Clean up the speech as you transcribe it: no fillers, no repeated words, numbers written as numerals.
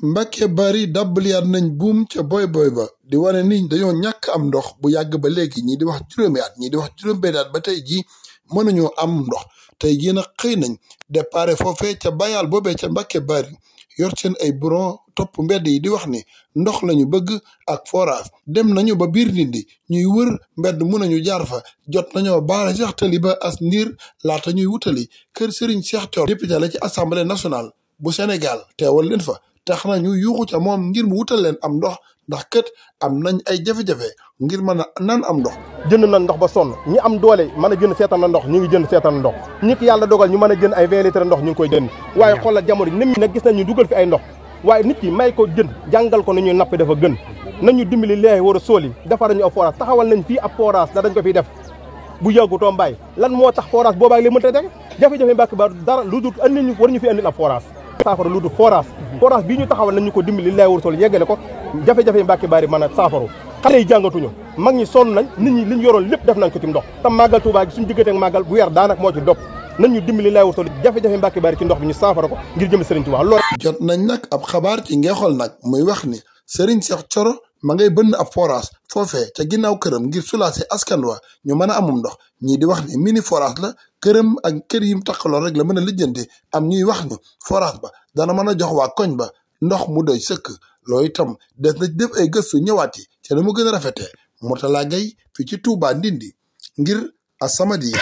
Mbacke Bari dabbaliyaat nañ buum ca boy ba di wane ni dañoo ñàkk am ndox bu yàgg ba léegi ñii di wax juróomi at ñii di wax juróom-benn at ba tey jii mënuñoo am ndox tey jii nag xëy nañ départ foofee ca bayal boobee ca Mbacke Bari yor seen ay buron topp mbedd yi di wax ni ndox lañu bëgg ak forage dem nañu ba biir Ndindi ñuy wër mbedd mun nañu jaar fa jot nañoo baale sax tali ba as ndiir laata ñuy wutali kër Serigne Cheikh Thioro député la ci assemblée nationale bu Sénégal teewal leen fa tax na ñu yuuxu ca moom ngir mu wutal leen am ndox ndax kët am nañ ay jafe-jafe ngir mën a nan am ndox. jënd nañ ndox ba sonn ñi am doole mën a jënd seetaan na ndox ñu ngi jënd seetaan na ndox ñi ko yàlla dogal ñu mën a jënd ay 20 litres ndox ñu ngi koy jënd waaye xoolal jamono nit ñi nag gis nañ ñu dugal fi ay ndox waaye nit ki may ko jënd jàngal ko ni ñuy nappe dafa gën nañu dimbali leey war a sóoli defar nañu ab forage taxawal nañ fii ab forage da dañ ko fiy def bu yàggutoo mbaay lan moo tax forage boobaag li mënta def jafe-jafe Mbàkke Bari dara lu dul andi ñu war ñu fi andil ab forage saafara lu dul forage bii ñu taxawal nañ ñu ko dimbali leey war a sóoli yeggale ko jafe-jafe Mbàkke Bari mën a saafaru xale yi jàngatuñu mag ñi sonn nañ nit ñi li ñu yoroon lépp def nañ ko ci ndox tam màggal Tuubaa gi suñu diggante ak màggal bu weer daanak moo ci dopp nañ ñu dimbali lay wutal jafe-jafe Mbàkke Bari ci ndox bi ñu saafara ko ngir jëm Serigne Touba loolu jot nañ nag ab xabaar ci Ngeexol nag muy wax ni Serigne Cheikh Thioro ma ngay bënn ab forage foofee ca ginnaaw këram ngir soulager askan wa ñu mën a amum ndox ñii di wax ni mini forage la këram ak kër yi mu taxaloon rek la mën a lijjanti am ñuy wax ni forage ba dana mën a jox waa koñ ba ndox mu doy sëkk loolu itam des na def ay gëstu ñëwaat yi ca na mu gën a rafetee Mourtala Gaye fii ci Touba Ndindi ngir As-Samadiyya